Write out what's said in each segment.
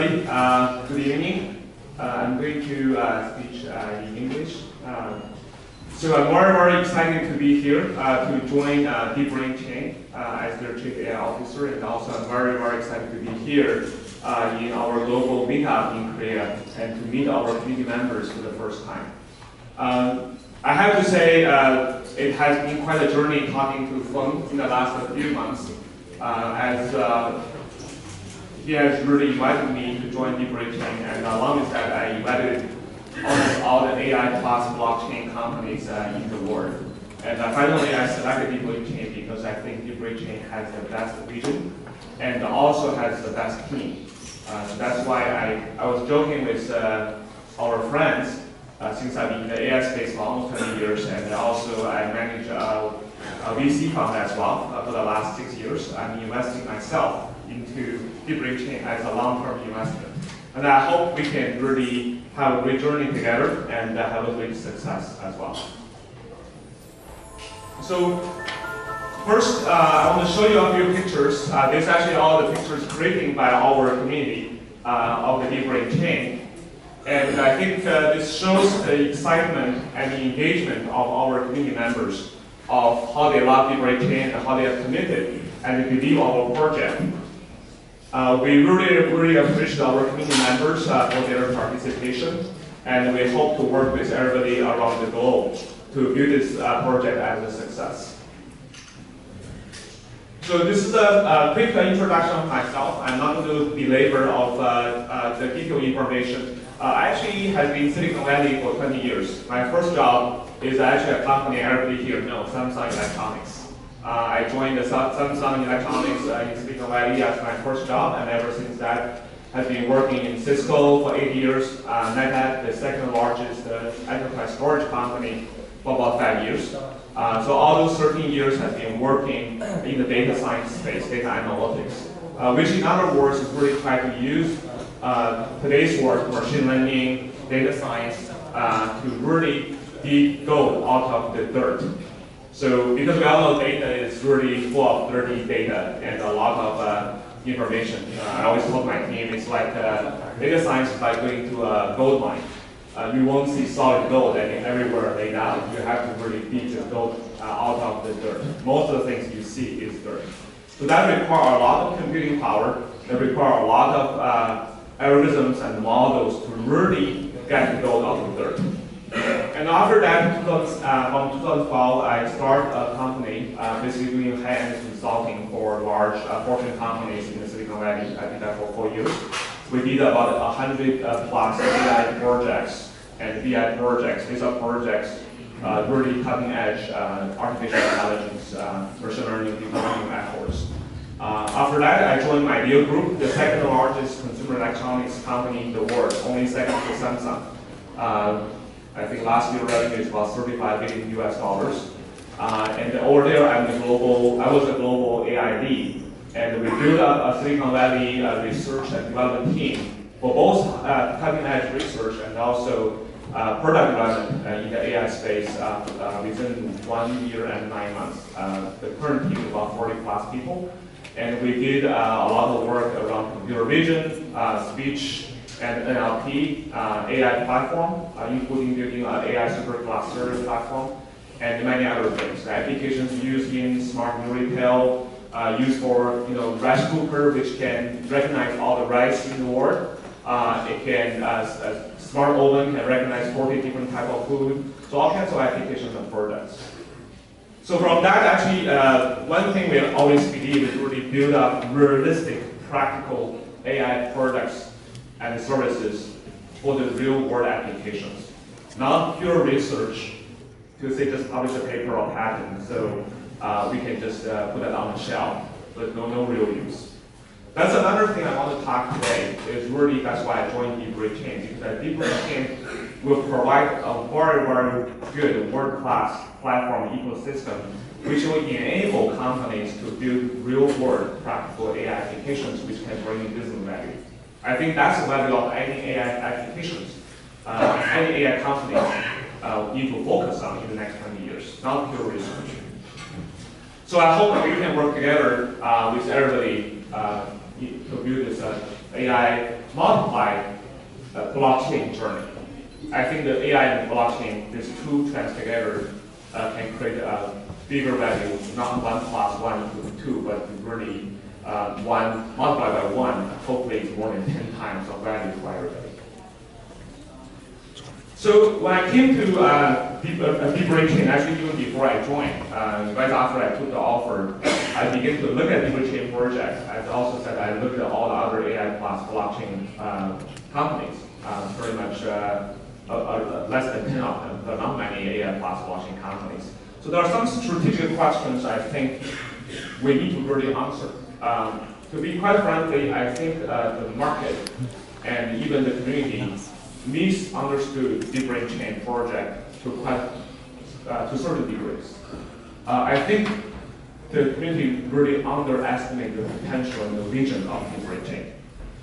everybody. Good evening. I'm going to speak in English. So I'm very excited to be here to join DeepBrain chain as their Chief AI Officer, and also I'm very excited to be here in our global meetup in Korea and to meet our community members for the first time. I have to say it has been quite a journey talking to Feng in the last few months as he has really invited me to join DeepBrain chain, and along with that, I invited almost all the AI plus blockchain companies in the world. And finally, I selected DeepBrain chain because I think DeepBrain chain has the best vision and also has the best team. So that's why I was joking with our friends since I've been in the AI space for almost 20 years, and also I manage a VC fund as well for the last 6 years. I'm investing myself into DeepBrain chain as a long-term investment. And I hope we can really have a great journey together and have a great success as well. So first, I want to show you a few pictures. These are actually all the pictures created by our community of the DeepBrain chain. And I think this shows the excitement and the engagement of our community members of how they love DeepBrain chain and how they are committed and they believe our project. We really appreciate our community members for their participation, and we hope to work with everybody around the globe to build this project as a success. So this is a quick introduction of myself. I'm not going to belabor of the detailed information. I actually have been in Silicon Valley for 20 years. My first job is actually a company everybody here knows, Samsung Electronics. I joined the Samsung Electronics in Silicon Valley as my first job, and ever since that, I've been working in Cisco for 8 years, NetApp, the second largest enterprise storage company, for about 5 years. So all those 13 years have been working in the data science space, data analytics, which in other words is really trying to use today's word, machine learning, data science, to really dig gold out of the dirt. So because we all know data is really full of dirty data and a lot of information. I always told my team it's like data science is like going to a gold mine. You won't see solid gold everywhere laid out. You have to really dig the gold out of the dirt. Most of the things you see is dirt. So that requires a lot of computing power. That requires a lot of algorithms and models to really get the gold out of the dirt. And after that, from 2012, I started a company basically doing high-end consulting for large Fortune companies in the Silicon Valley. I did that for 4 years. We did about 100 plus AI projects and BI projects. These are projects really cutting-edge artificial intelligence, machine learning, deep learning efforts. After that, I joined my Ideal Group, the second largest consumer electronics company in the world, only second to Samsung. I think last year revenue is about $35 billion US. And over there, I was a global AI lead. And we built up a Silicon Valley research and development team for both cutting-edge research and also product development in the AI space within 1 year and 9 months. The current team is about 40 plus people. And we did a lot of work around computer vision, speech, and NLP AI platform, including building an AI supercluster platform, and many other things. The applications used in smart meal retail, used for rice cooker, which can recognize all the rice in the world. It can a smart oven can recognize 40 different types of food. So all kinds of applications and products. So from that, actually, one thing we always believe is really build up realistic, practical AI products and services for the real-world applications. Not pure research to say just publish a paper or patent, so we can just put that on the shelf, but no real use. That's another thing I want to talk today, is really that's why I joined DeepBrain chain, because DeepBrain chain will provide a very good world-class platform ecosystem, which will enable companies to build real-world practical AI applications which can bring in business value. I think that's the value of any AI applications, any AI company need to focus on in the next 20 years, not pure research. So I hope that we can work together with everybody to build this AI multiply blockchain journey. I think the AI and blockchain, these two trends together, can create a bigger value, not 1 plus 1 equals 2, but really 1 multiplied by 1, hopefully it's more than 10 times of value to everybody. So when I came to DeepBrain chain, actually even before I joined, right after I took the offer, I began to look at DeepBrain chain projects. I also said I looked at all the other AI plus blockchain companies, pretty much less than 10 of them, but not many AI plus blockchain companies. So there are some strategic questions I think we need to really answer. To be quite frankly, I think the market and even the community misunderstood DeepBrain chain project to certain degrees. I think the community really underestimated the potential and the vision of DeepBrain chain.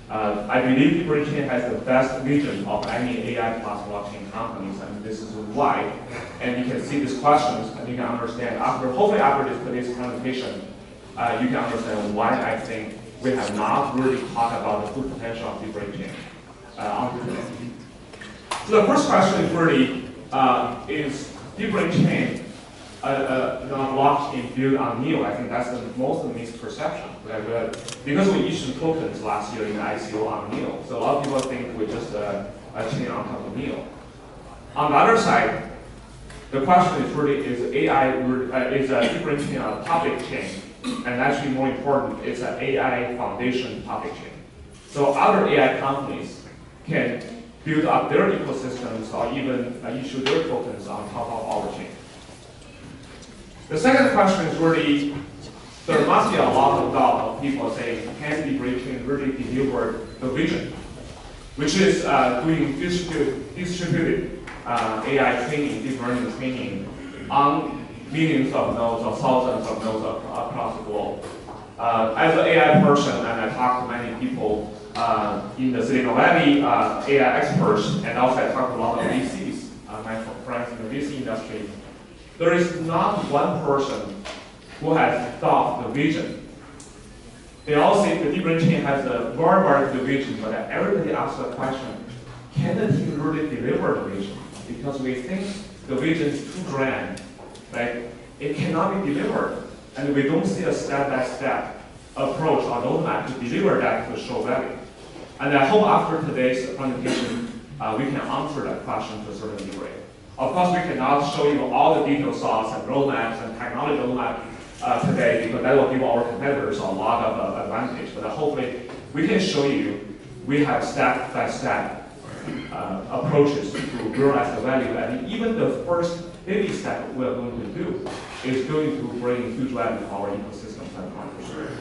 I believe DeepBrain chain has the best vision of any AI plus blockchain companies, and this is why. And you can see these questions, and you can understand hopefully after today's presentation, you can understand why I think we have not really talked about the full potential of DeepBrain chain until today. So the first question is really, is DeepBrain chain a blockchain built on NEO? I think that's the most misperception. Because we issued tokens last year in the ICO on NEO, so a lot of people think we're just a chain on top of NEO. On the other side, the question is really, is DeepBrain chain a public chain? And actually more important, it's an AI foundation public chain. So other AI companies can build up their ecosystems or even issue their tokens on top of our chain. The second question is really, there must be a lot of doubt of people saying, can DeepBrain chain really deliver the vision, which is doing distributed AI training, deep learning training on millions of nodes or thousands of nodes across the globe. As an AI person, and I talk to many people in the Silicon Valley, AI experts, and also I talk to a lot of VCs, my friends in the VC industry. There is not one person who has thought the vision. They all say the DeepBrain chain has a very good vision, but everybody asks the question, can the team really deliver the vision? Because we think the vision is too grand, right? It cannot be delivered, and we don't see a step-by-step approach or roadmap to deliver that to show value. And I hope after today's presentation, we can answer that question to a certain degree. Of course, we cannot show you all the detailed thoughts and roadmaps and technology roadmap today, because that will give our competitors a lot of advantage. But hopefully, we can show you we have step-by-step approaches to realize the value. And even the first baby step we are going to do is going to bring huge value to our ecosystems and partners.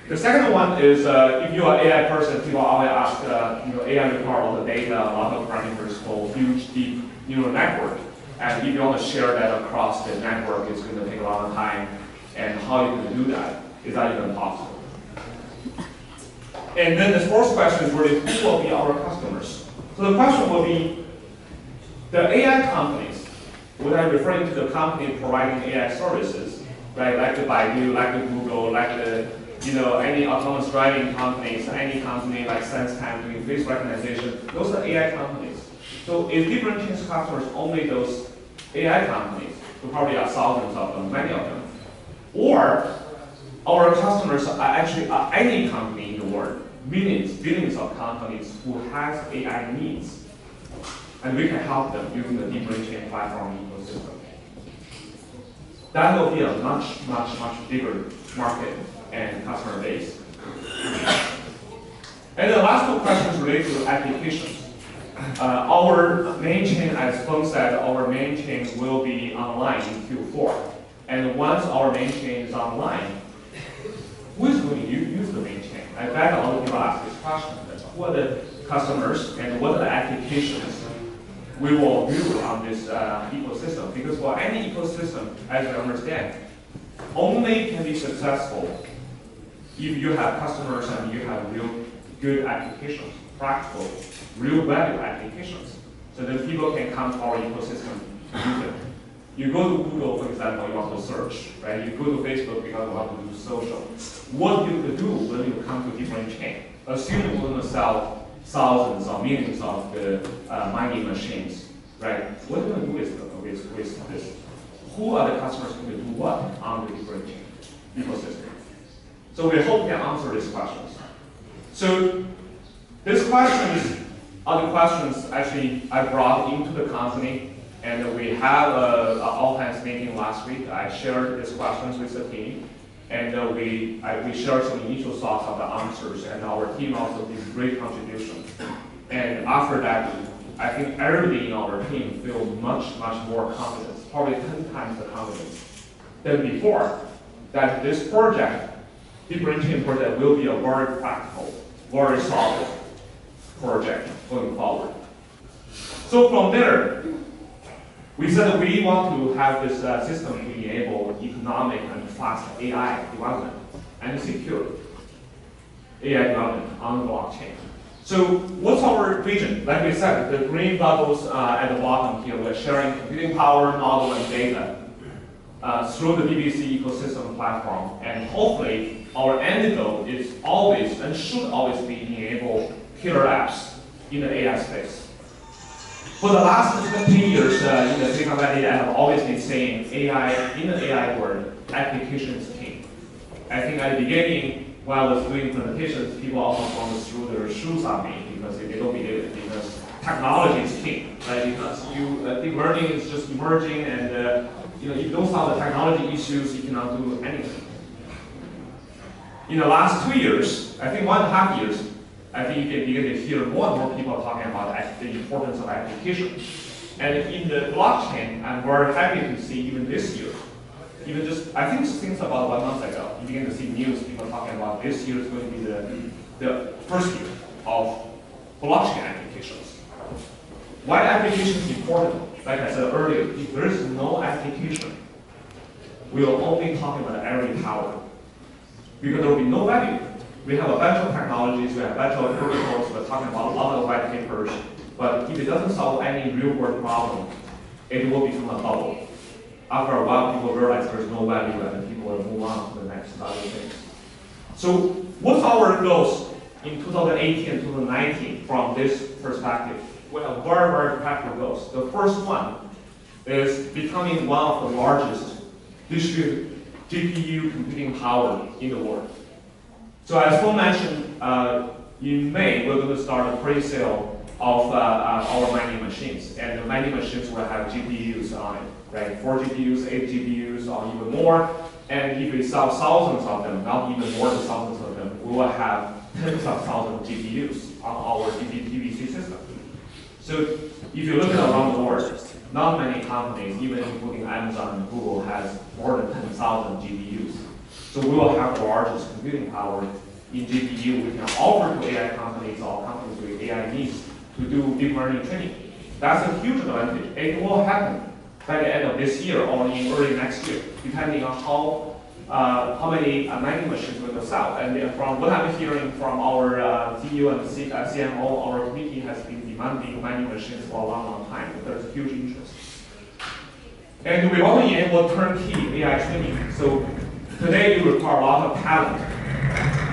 The second one is, if you are an AI person, people always ask, AI requires all the data, a lot of parameters for huge, deep neural network. And if you want to share that across the network, it's going to take a lot of time. And how are you going to do that? Is that even possible? And then the fourth question is really, who will be our customers? So the question will be, the AI companies, what I'm referring to the company providing AI services, right? Like the Baidu, like the Google, like the any autonomous driving companies, any company like SenseTime doing face recognition, those are AI companies. So if DeepBrain chain's customers only those AI companies, there probably are thousands of them, many of them, or our customers are actually any company in the world, millions, billions of companies who has AI needs, and we can help them using the DeepBrain chain platform ecosystem. That will be a much bigger market and customer base. And the last two questions relate to applications. Our main chain, as Feng said, our main chain will be online in Q4. And once our main chain is online, who is going to use the main chain? I bet a lot of people ask this question. Who are the customers and what are the applications we will build on this ecosystem? Because for any ecosystem, as you understand, only can be successful if you have customers and you have real good applications, practical, real value applications. So then people can come to our ecosystem and use it. You go to Google, for example, you want to search, right? You go to Facebook because you want to do social. What you could do when you come to DeepBrain chain? assuming we're going to sell thousands or millions of the mining machines, right? What are we going to do with this? Who are the customers going to do what on the DeepBrain ecosystem? So we hope we can answer these questions. So these questions are the questions actually I brought into the company, and we have an all-hands meeting last week. I shared these questions with the team, and we shared some initial thoughts of the answers, and our team also did great contribution. And after that, I think everybody in our team feels much more confidence, probably 10 times the confidence than before, that this project, DeepBrain Chain project, will be a very practical, very solid project going forward. So from there, we said that we want to have this system to enable economic and fast AI development and secure AI development on the blockchain. So what's our vision? Like we said, the green bubbles at the bottom here, we're sharing computing power, model, and data through the DBC ecosystem platform. And hopefully, our end goal is always and should always be enable killer apps in the AI space. For the last 10 years in the Silicon Valley, I have always been saying AI, in the AI world, application is king. I think at the beginning, when I was doing presentations, people almost want to throw their shoes on me because they don't believe it, because technology is king, right? Because deep learning is just emerging, and if you don't solve the technology issues, you cannot do anything. In the last 2 years, I think 1.5 years, I think you can begin to hear more and more people talking about the importance of application. And in the blockchain, I'm very happy to see even this year, even just, I think since about 1 month ago, you begin to see news, people talking about this year is going to be the first year of blockchain applications. Why application is important? Like I said earlier, if there is no application, we will only talk about every power, because there will be no value. We have a bunch of technologies, we have a bunch of protocols, we're talking about a lot of white papers, but if it doesn't solve any real-world problem, it will become a bubble. After a while, people realize there's no value, and people will move on to the next other things. So what's our goals in 2018 and 2019 from this perspective? We have very practical goals. The first one is becoming one of the largest distributed GPU computing power in the world. So as Paul mentioned, in May, we're going to start a pre-sale of our mining machines. And the mining machines will have GPUs on it, right? 4 GPUs, 8 GPUs, or even more. And if we sell thousands of them, not even more than thousands of them, we will have tens of thousands of GPUs on our DBC system. So if you look at around the world, not many companies, even including Amazon and Google, has more than 10,000 GPUs. So we will have the largest computing power in GPU we can offer to AI companies or companies with AI needs to do deep learning training. That's a huge advantage. It will happen by the end of this year or in early next year, depending on how many mining machines we will sell. And from what I'm hearing from our CEO and CMO, our committee has been demanding mining machines for a long time. There's huge interest. And we want to enable turnkey AI training. So today you require a lot of talent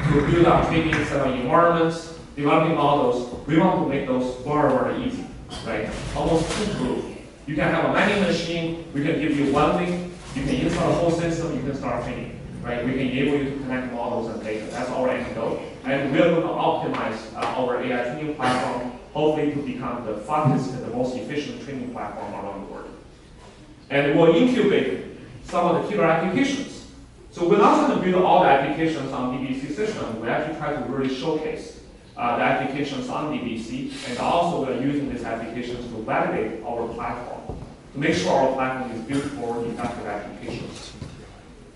to build up training set of environments, developing models. We want to make those very easy, right? Almost foolproof. You can have a mining machine, we can give you one link, you can install the whole system, you can start training, right? We can enable you to connect models and data. That's our end goal. And we are going to optimize our AI training platform, hopefully to become the fastest and the most efficient training platform around the world. And we'll incubate some of the killer applications. So we're not going to build all the applications on DBC system. We actually try to really showcase the applications on DBC, and also we're using these applications to validate our platform, to make sure our platform is built for effective applications.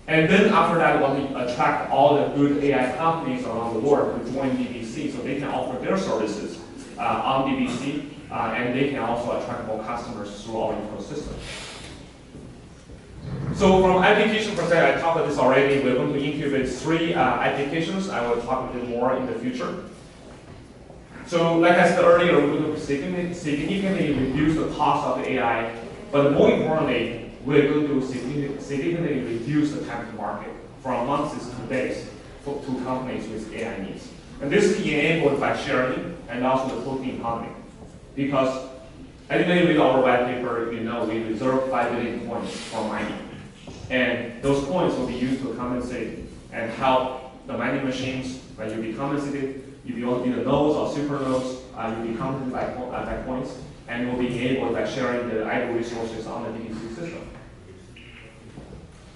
And then after that, we want to attract all the good AI companies around the world to join DBC so they can offer their services on DBC, and they can also attract more customers through our ecosystem. So from application perspective, I talked about this already. We're going to incubate 3 applications. I will talk a bit more in the future. So like I said earlier, we're going to significantly reduce the cost of AI, but more importantly, we're going to significantly reduce the time to market from months to days to companies with AI needs. And this is enabled by sharing and also the token economy. Because anybody read our white paper, you know we reserve 5 billion coins for mining. And those coins will be used to compensate and help the mining machines when you be compensated. If you want to be the nodes or super nodes, you'll be compensated by coins, and you'll be enabled by sharing the idle resources on the DBC system.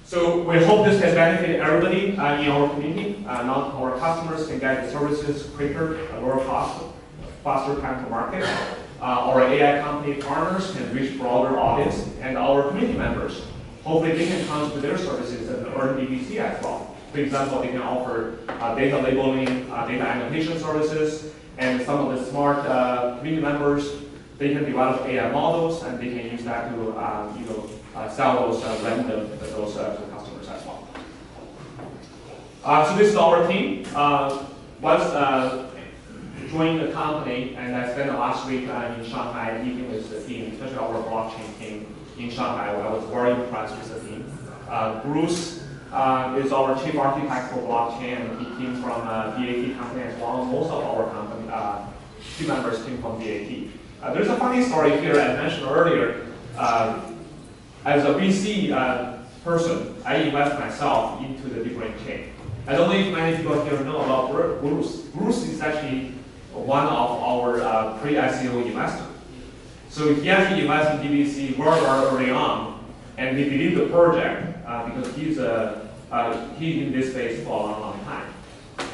So we hope this can benefit everybody in our community. Now our customers can get the services quicker, at lower cost, faster time to market. Our AI company partners can reach broader audience, and our community members, hopefully they can come to their services and earn DBC as well. For example, they can offer data labeling, data annotation services, and some of the smart community members, they can develop AI models, and they can use that to sell those random to customers as well. So this is our team. Once joined the company, and I spent the last week in Shanghai meeting with the team, especially our blockchain team in Shanghai. I was very impressed with the team. Bruce is our chief architect for blockchain, and he came from BAT company as well. Most of our company team members came from BAT. There's a funny story here I mentioned earlier. As a VC person, I invest myself into the DeepBrain chain. I don't know if many people here know about Bruce. Bruce is actually one of our pre-ICO investors. So he actually invested in DBC very early on, and he believed the project because he's in this space for a long time.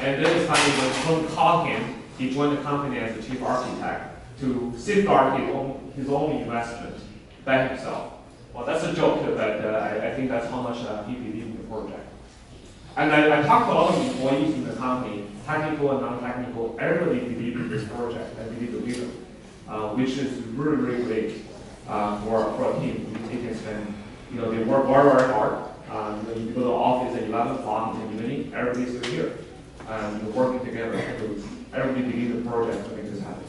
And then it's funny, when Tom called him, he joined the company as the chief architect to safeguard his own investment by himself. Well, that's a joke, but I think that's how much he believed in the project. And I talked to a lot of employees in the company, technical and non-technical. Everybody believed in this project and believed the vision, which is really, really great for a team. They can spend, they work very, very hard. You go to the office at 11 o'clock in the evening, everybody's still here. You're working together. Everybody believes the project to make this happen.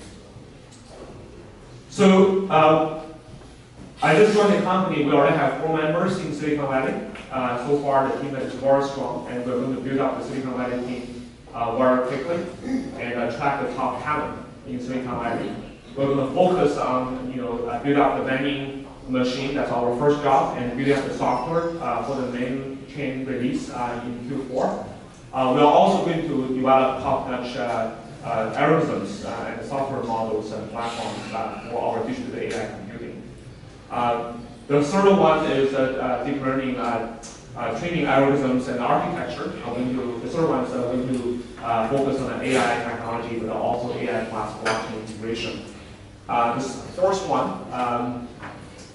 So I just joined the company. We already have 4 members in Silicon Valley. So far, the team is very strong, and we're going to build up the Silicon Valley team very quickly and attract the top talent in Silicon Valley. We're going to focus on, build up the vending machine. That's our first job, and build up the software for the main chain release in Q4. We are also going to develop top-notch algorithms and software models and platforms for our distributed AI computing. The third one is deep learning training algorithms and architecture. The third one is going to focus on the AI technology, but also AI plus blockchain integration. This fourth one,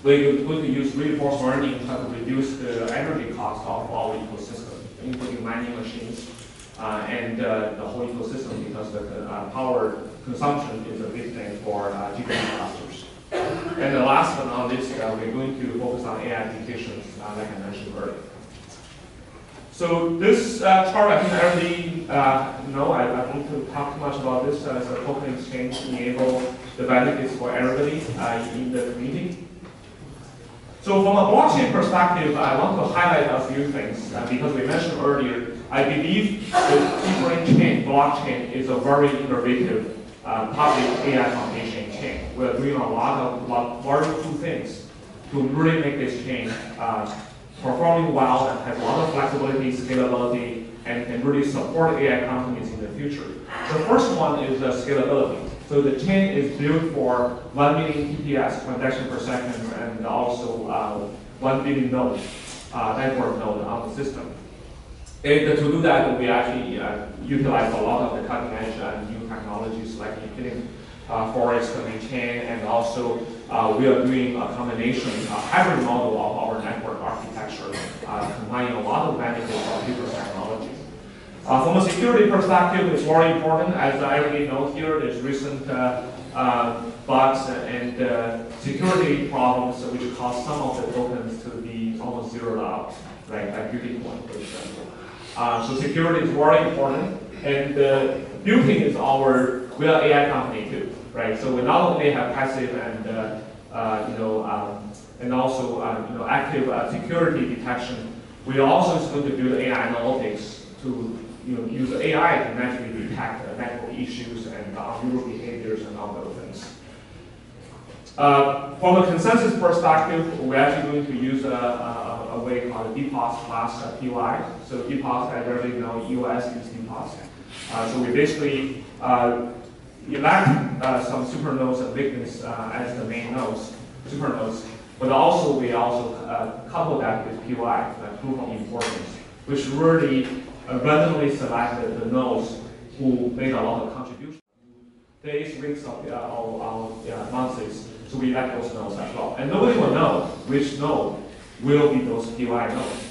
we're going to use reinforcement learning to reduce the energy cost of our ecosystem, including mining machines and the whole ecosystem, because the power consumption is a big thing for GPU clusters. And the last but not least, we're going to focus on AI applications, like I mentioned earlier. So this chart, I think everybody know. I don't need to talk too much about this. As a token exchange enable the benefits for everybody in the community. So from a blockchain perspective, I want to highlight a few things because we mentioned earlier. I believe the DeepBrain chain, blockchain, is a very innovative public AI foundation chain. We're doing a lot of very cool things to really make this chain performing well and has a lot of flexibility, scalability, and can really support AI companies in the future. The first one is scalability. So the chain is built for 1 million TPS, transaction per second, and also 1 billion node, network node on the system. And to do that, we actually utilize a lot of the cutting edge new technologies like Ethereum, Forest, chain, and also we are doing a combination, a hybrid model of our network architecture, combining a lot of benefits of different technologies. From a security perspective, it's very important. As everybody knows here, there's recent bugs and security problems which cause some of the tokens to be almost zeroed out, right? Like Bitcoin, for example. So security is very important, and Building is we are an AI company too, right? So we not only have passive and and also active security detection. We also is going to build AI analytics to use AI to naturally detect network issues and user behaviors and all those things. From a consensus perspective, we're actually going to use a way called DPoS class POI. So DPoS, as everybody know, EOS is DPoS. So we basically elect some supernodes and weakness as the main nodes, supernodes. But also we couple that with POI, like proof of importance, which really randomly selected the nodes who made a lot of contributions. Days, weeks, or months. So we elect those nodes as well. And nobody will know which node will be those POI nodes.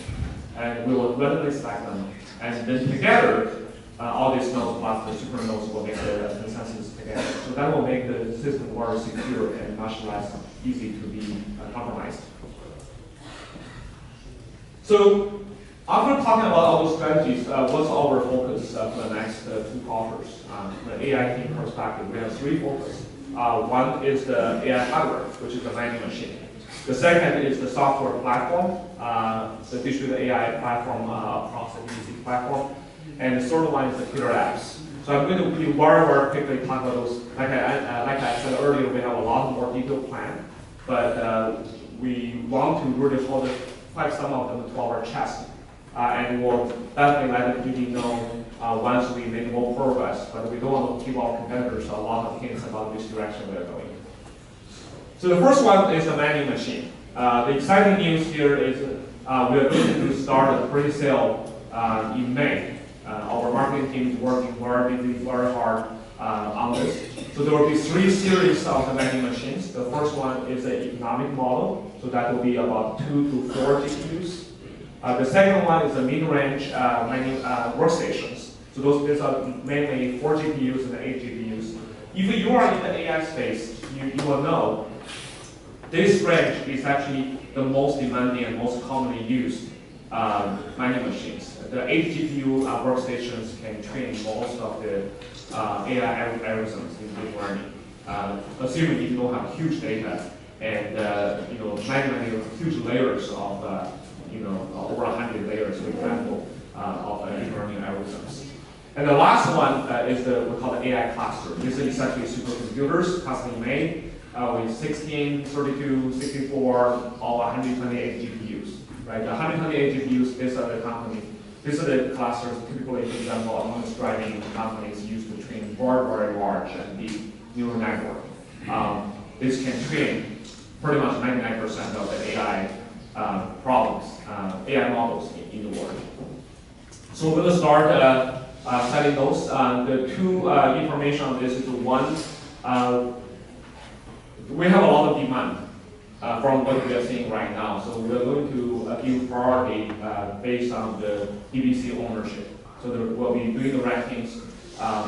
And we will randomly select them. And then together, all these nodes plus the super nodes will make the consensus together. So that will make the system more secure and much less easy to be compromised. So after talking about all those strategies, what's our focus for the next 2 quarters? From the AI team perspective, we have 3 focuses. One is the AI hardware, which is the mining machine. The second is the software platform, the distributed AI platform across the DBC platform. And the third one is the killer apps. So I'm going to be very quickly talk about those. Like I said earlier, we have a lot more detailed plan, but we want to really hold quite some of them to our chest. And we'll definitely let the PD know once we make more progress, but we don't want to give our competitors a lot of hints about which direction we're going. So the first one is the mining machine. The exciting news here is we're going to start a pre-sale in May. Our marketing team is working very busy, very hard on this. So there will be 3 series of the mining machines. The first one is an economic model, so that will be about 2 to 4 GPUs. The second one is a mid-range mining workstations. So these are mainly 4 GPUs and 8 GPUs. If you are in the AI space, you will know this range is actually the most demanding and most commonly used mining machines. The 8 GPU workstations can train most of the AI algorithms in deep learning, assuming you don't have huge data and many huge layers of over 100 layers, for example, of deep learning algorithms. And the last one is we call the AI cluster. This is essentially supercomputers, custom made, with 16, 32, 64, or 128 GPUs. Right? The 128 GPUs, these are the companies. These are the clusters, typically, for example, autonomous driving companies use to train very large and deep neural network. This can train pretty much 99% of the AI problems, AI models in the world. So we're going to start setting those. The 2 information on this is one, we have a lot of demand from what we are seeing right now. So we're going to give priority based on the DBC ownership. So we'll be doing the rankings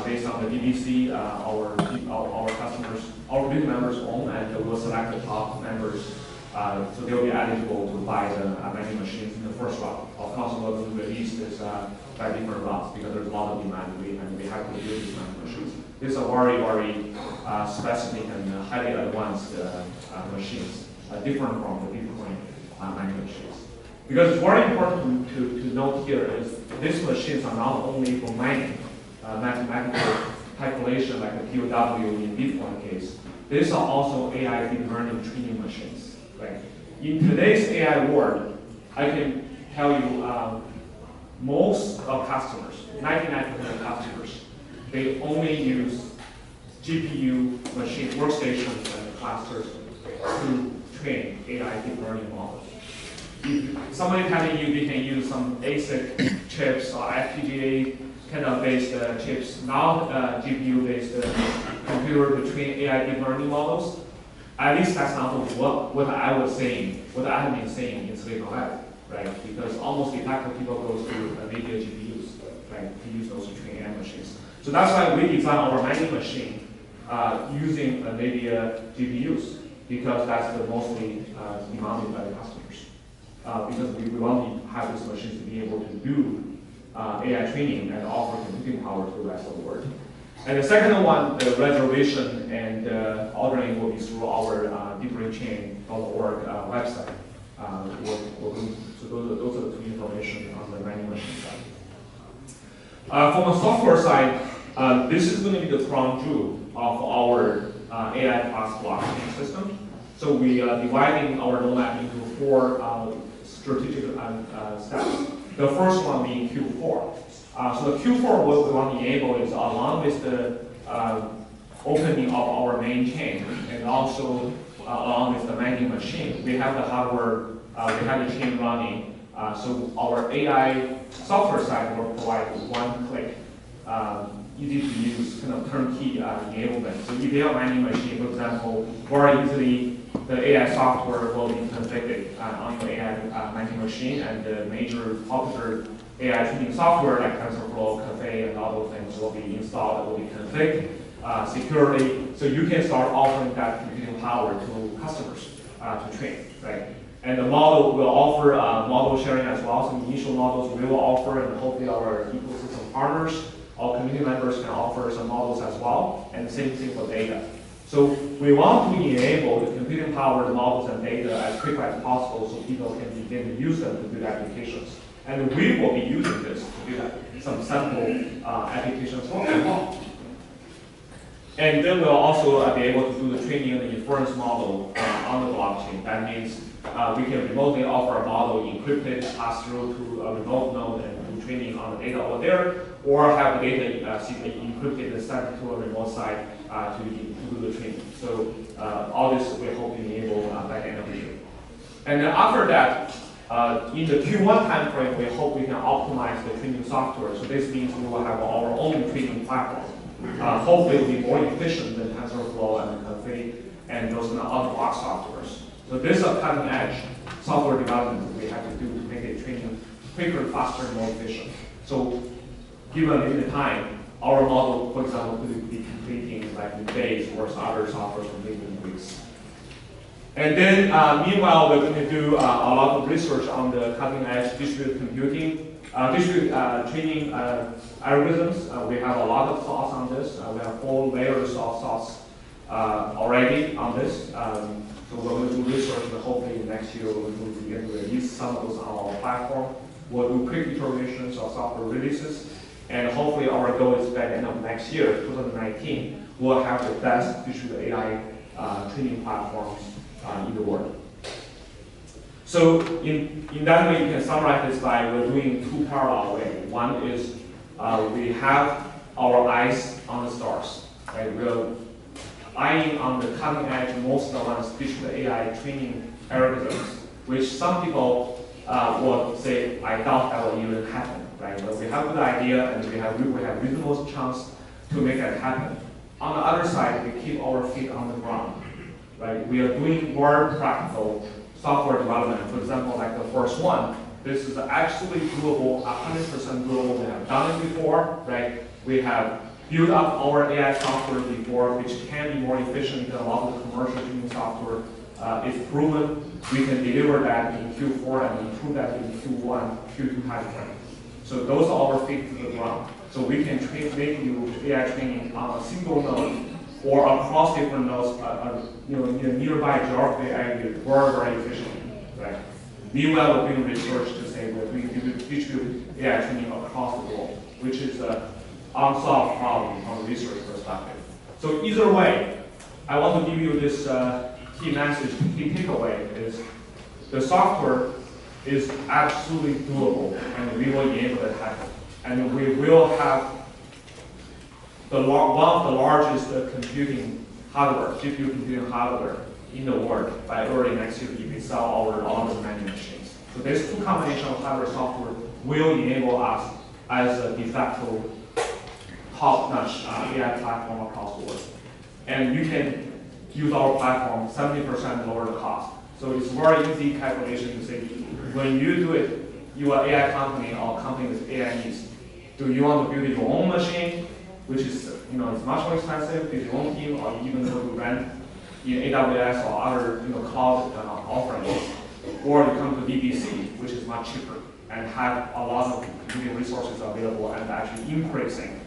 based on the DBC, our customers, our big members own, and we'll select the top members. So they'll be eligible to buy the mining machines in the first round. Of course, we'll release this by different rounds because there's a lot of demand and we have to use these mining machines. These are very specific and highly advanced machines, different from the DeepBrain mining machines. Because it's very important to note here is these machines are not only for mining, mathematical calculation like the POW in DeepBrain case. These are also AI deep learning training machines. Right? In today's AI world, I can tell you most of customers, 99% of customers, they only use GPU machine workstations and clusters to train AI deep learning models. If somebody telling you they can use some ASIC chips or FPGA kind of based chips, not GPU-based computer to train AI deep learning models, at least that's not what I was saying, what I have been saying in Silicon Valley, right? Because almost de facto people go to NVIDIA GPUs, right, to use those to train AI machines. So that's why we designed our mining machine using NVIDIA GPUs, because that's the mostly demanded by the customers. Because we want to have these machines to be able to do AI training and offer computing power to the rest of the world. And the second one, the reservation and ordering will be through our DeepBrainChain.org website. So those are the 2 information on the mining machine side. From the software side, this is going to be the crown jewel of our AI plus blockchain system. So we are dividing our roadmap into 4 strategic steps. The first one being Q4. So the Q4, what we want to enable is along with the opening of our main chain and also along with the mining machine, we have the hardware, we have the chain running. So our AI software side will provide one-click, easy to use kind of turnkey enablement. So if you have a mining machine, for example, very easily the AI software will be configured on your AI mining machine, and the major popular AI training software like TensorFlow, Caffe, and all those things will be installed, will be configured securely. So you can start offering that computing power to customers to train, right? And the model will offer model sharing as well. Some initial models we will offer, and hopefully our ecosystem partners, our community members can offer some models as well, and the same thing for data. So we want to enable the computing power, the models and data as quickly as possible so people can begin to use them to build applications. And we will be using this to build some sample applications as well. And then we'll also be able to do the training and the inference model on the blockchain. That means we can remotely offer a model encrypted, pass through to a remote node and do training on the data over there, or have the data encrypted and sent to a remote site to do the training. So all this we hope to enable by the end of the year. And then after that, in the Q1 timeframe, we hope we can optimize the training software. So this means we will have our own training platform. Hopefully it will be more efficient than TensorFlow and Caffe and those out-of-the-box softwares. So this is a cutting-edge software development we have to do to make the training quicker, faster, and more efficient. So given limited time, our model, for example, could be completing like in days, whereas other software can make it in weeks. And then meanwhile, we're going to do a lot of research on the cutting-edge distributed computing, distributed training algorithms. We have a lot of thoughts on this. We have 4 layers of thoughts already on this. So we're going to do research, and hopefully next year we're going to begin to release some of those on our platform. We'll do quick iterations of software releases, and hopefully our goal is by the end of next year, 2019, we'll have the best distributed AI training platforms in the world. So in that way, you can summarize this by we're doing 2 parallel ways. One is we have our eyes on the stars, right? We're eyeing on the cutting edge, most advanced distributed AI training algorithms, which some people would say, I doubt that will even happen, right? But we have a good idea, and we have reasonable chance to make that happen. On the other side, we keep our feet on the ground, right? We are doing more practical software development. For example, like the first one, this is actually doable, 100% doable. We have done it before, right? We have built up our AI software before, which can be more efficient than a lot of the commercial training software. It's proven we can deliver that in Q4 and improve that in Q1, Q2 timeframe. So those are our feet to the ground. So we can make you AI training on a single node or across different nodes, in a nearby geography area, very, very efficiently, right? Meanwhile, we're doing research to say we're doing distributed AI training across the globe, which is an unsolved problem from a research perspective. So either way, I want to give you this key message, key takeaway is the software is absolutely doable, and we will be able to happen. And we will have one of the largest computing hardware, GPU computing hardware in the world by early next year if we sell our autonomous mining machines. So this 2 combination of hardware and software will enable us as a de facto top-notch AI platform across the world. And you can use our platform 70% lower the cost. So it's very easy calculation to say, when you do it, you are AI company or company with AI needs. Do you want to build your own machine, which is it's much more expensive, build your own team, or even go to rent in AWS or other cloud offerings, or you come to DBC, which is much cheaper and have a lot of computing resources available and actually increasing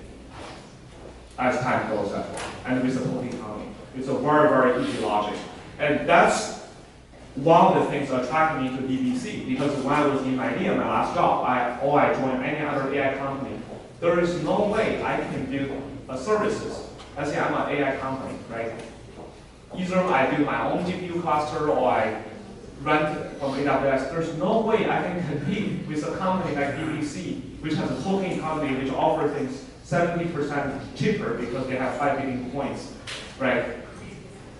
as time goes on, and with the whole economy. It's a very, very easy logic. And that's one of the things that attracted me to DBC, because when I was in my last job, I joined any other AI company, there is no way I can build services. Let's say I'm an AI company, right? Either I build my own GPU cluster or I rent from AWS. There's no way I can compete with a company like DBC, which has a token economy which offers things 70% cheaper because they have 5 billion points, right?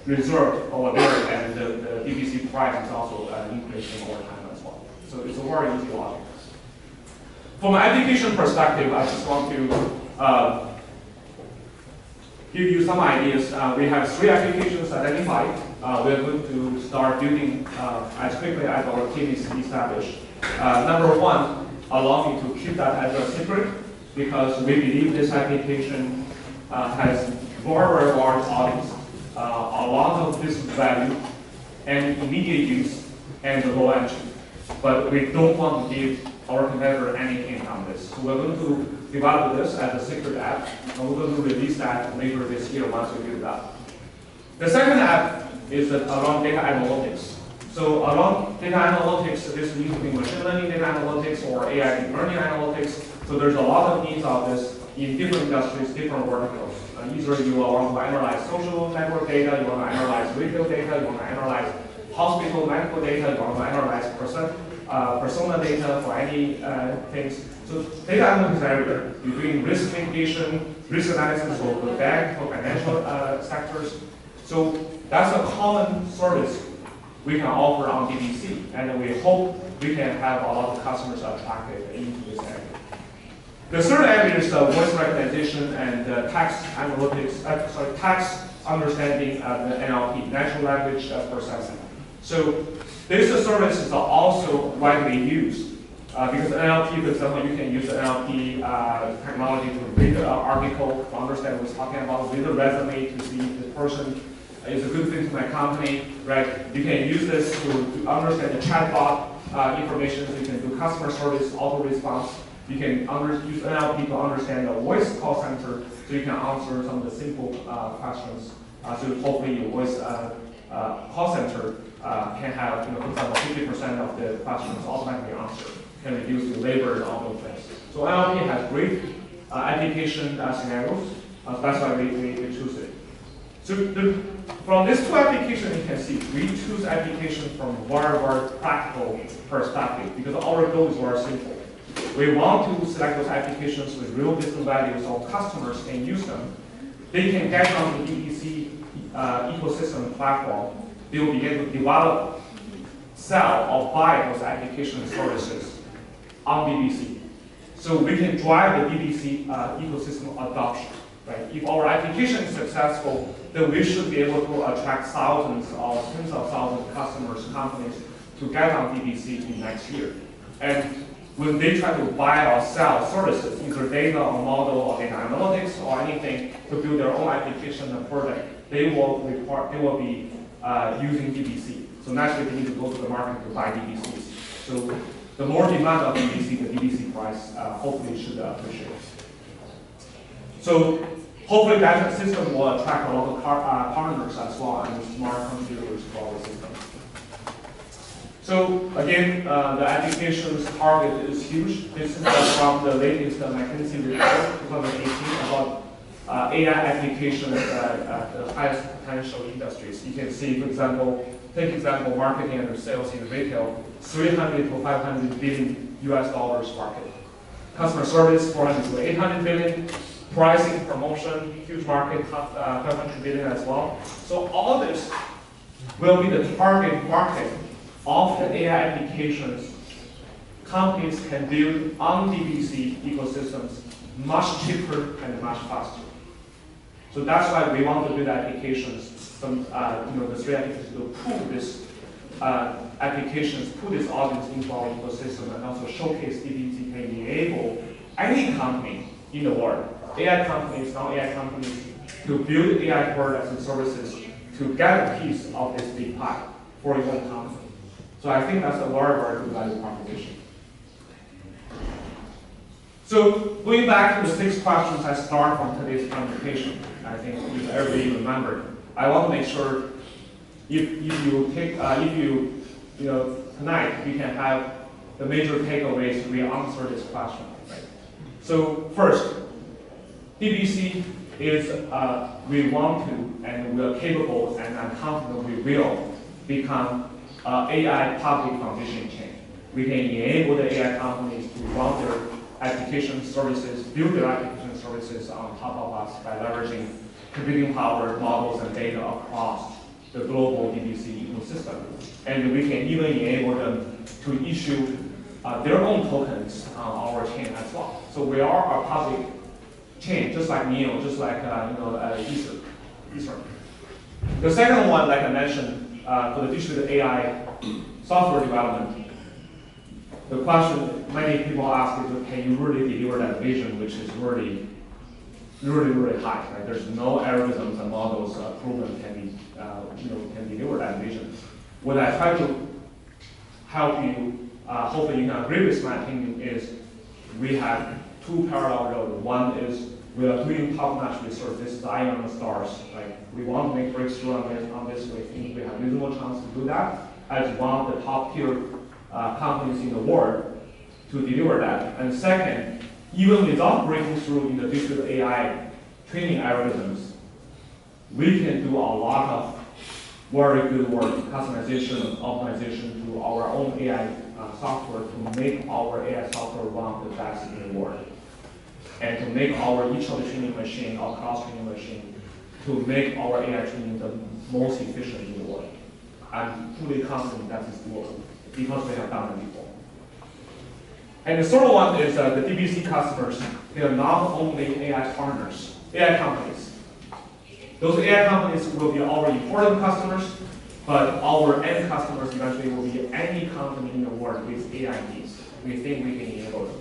Reserved over there, and the DBC price is also increasing over time as well. So it's a very easy logic. From an application perspective, I just want to give you some ideas. We have 3 applications identified. We're going to start building as quickly as our team is established. Number 1, allow me to keep that as a secret because we believe this application has very large audience, a lot of business value, and immediate use, and low entry. But we don't want to give our competitor any hint on this. So we're going to develop this as a secret app, and we're going to release that later this year once we build it up. The second app is around data analytics. So around data analytics, this needs to be machine learning data analytics or AI deep learning analytics. So there's a lot of needs of this in different industries, different verticals. Either you want to analyze social network data, you want to analyze retail data, you want to analyze hospital medical data, you want to analyze persona data for any things. So data analytics is everywhere. You're doing risk mitigation, risk analysis for the bank, for financial sectors. So that's a common service we can offer on DBC, and we hope we can have a lot of customers attracted into this area. The third area is voice recognition and text analytics, text understanding, the NLP, natural language processing. So this service is also widely used because NLP, for example, you can use NLP technology to read an article, to understand what it's talking about, read a resume to see if the person is a good fit to my company, right? You can use this to understand the chatbot information, so you can do customer service, auto response. You can use NLP to understand the voice call center, so you can answer some of the simple questions. So hopefully your voice call center can have, for example, 50% of the questions automatically answered, can reduce the labor and all those things. So NLP has great application scenarios. That's why we choose it. So from these 2 applications, you can see we choose applications from very, very practical perspective because our goal is very simple. We want to select those applications with real business value so customers can use them. They can get on the DBC ecosystem platform. They will be able to develop, sell, or buy those application services on DBC. So we can drive the DBC ecosystem adoption. Right? If our application is successful, then we should be able to attract thousands or tens of thousands of customers, companies to get on DBC in next year. And when they try to buy or sell services, either data or model or data analytics or anything to build their own application and product, they will be using DBC. So naturally, they need to go to the market to buy DBCs. So the more demand of DBC, the DBC price hopefully should appreciate. So hopefully that system will attract a lot of partners as well and smart contributors to our system. So again, the application's target is huge. This is from the latest McKinsey report, 2018, about AI applications at the highest potential industries. You can see, for example, marketing and sales in retail, 300 to 500 billion US dollars market. Customer service, 400 to 800 billion. Pricing, promotion, huge market, 500 billion as well. So all this will be the target market of the AI applications companies can build on DBC ecosystems much cheaper and much faster. So that's why we want to build applications, the 3 applications to pull this applications, pull this audience into our ecosystem and also showcase DBC can enable any company in the world, AI companies, non-AI companies, to build AI products and services to get a piece of this big pie for your own company. So I think that's a very, very good value proposition. So going back to the 6 questions I start from today's presentation, I think if everybody remembered, I want to make sure tonight we can have the major takeaways. We answer this question. Right? So first, DBC is, we want to, and we are capable, and I'm confident we will become AI public foundation chain. We can enable the AI companies to run their application services, build their application services on top of us by leveraging computing power, models, and data across the global DBC ecosystem. And we can even enable them to issue their own tokens on our chain as well. So we are a public chain, just like NEO, just like Ether. The second one, like I mentioned, for the distributed AI software development, the question many people ask is, can you really deliver that vision, which is really high, right? There's no algorithms and models proven can deliver that vision. What I try to help you, hopefully you can agree with my opinion, is we have two parallel roads. One is we are doing top-notch research. This is eye on the stars. Like we want to make breakthrough on this. We think we have reasonable chance to do that as one of the top-tier companies in the world to deliver that. And second, even without breaking through in the digital AI training algorithms, we can do a lot of very good work, customization, optimization to our own AI software to make our AI software one of the best in the world. And to make each of the training machine or cross-training machine to make our AI training the most efficient in the world. I'm fully confident that is doable because we have done it before. And the third one is the DBC customers. They are not only AI partners, AI companies. Those AI companies will be our important customers, but our end customers eventually will be any company in the world with AI needs. We think we can enable them.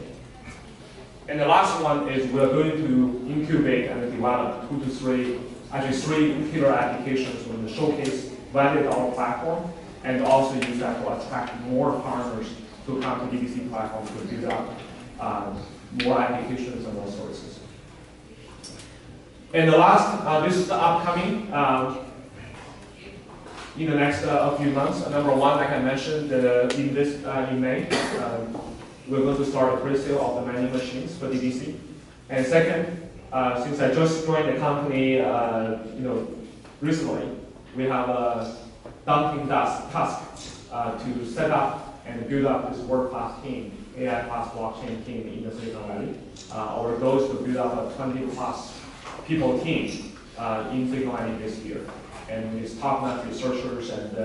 And the last one is we're going to incubate and develop 2 to 3, actually 3 killer applications when the showcase, validate our platform, and also use that to attract more partners to come to DBC platform to build up more applications and more services. And the last, this is the upcoming in the next few months. Number one, like I mentioned, in May, we're going to start a pre-sale of the mining machines for DBC. And second, since I just joined the company, recently, we have a daunting task to set up and build up this world-class team, AI plus blockchain team in the Silicon Valley. Our goal is to build up a 20+ people team in Silicon Valley this year. And with top-notch researchers and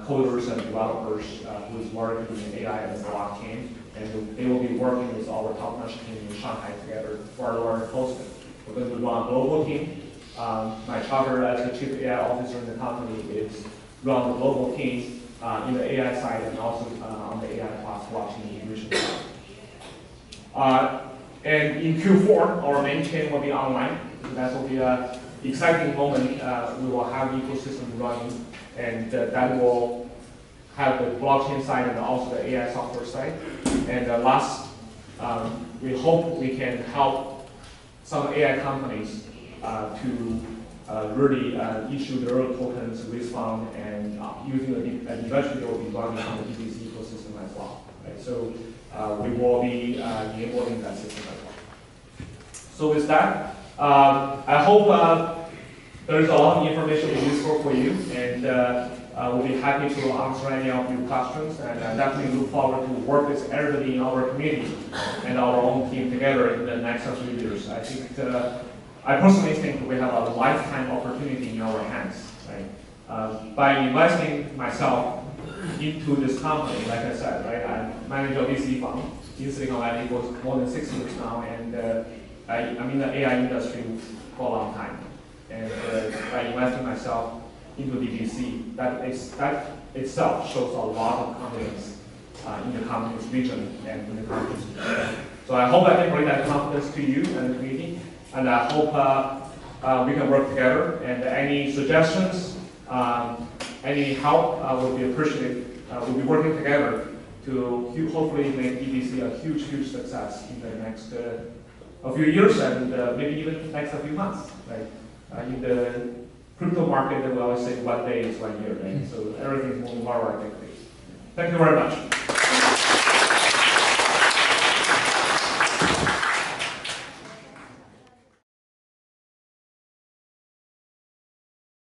coders and developers who is working in AI and blockchain. And they will be working with our top-notch team in Shanghai together for our closely. We're going to run a global team. My charter as the Chief AI Officer in the company is run the global team in the AI side and also on the AI plus blockchain integration side. And in Q4, our main chain will be online. So that will be an exciting moment. We will have ecosystem running, and that will have the blockchain side and also the AI software side. And last, we hope we can help some AI companies to really issue their own tokens, respond, and using and eventually they will be running on the DBC ecosystem as well. Right? So we will be enabling that system as well. So with that, I hope there's a lot of information useful for you, and we'll be happy to answer any of your questions, and I definitely look forward to work with everybody in our community and our own team together in the next few years. I think, I personally think we have a lifetime opportunity in our hands. Right? By investing myself into this company, like I said, right, I manage a VC fund in Silicon Valley for more than 6 years now, and I'm in the AI industry for a long time. And by investing myself into DBC, that itself shows a lot of confidence in the company's vision and in the company's vision. So I hope I can bring that confidence to you and the community, and I hope we can work together. And any suggestions, any help will be appreciated. We'll be working together to hopefully make DBC a huge, huge success in the next a few years and maybe even next few months. Right? In the crypto market, we always say 1 day is 1 year, right? So everything is moving forward quickly. Thank you very much.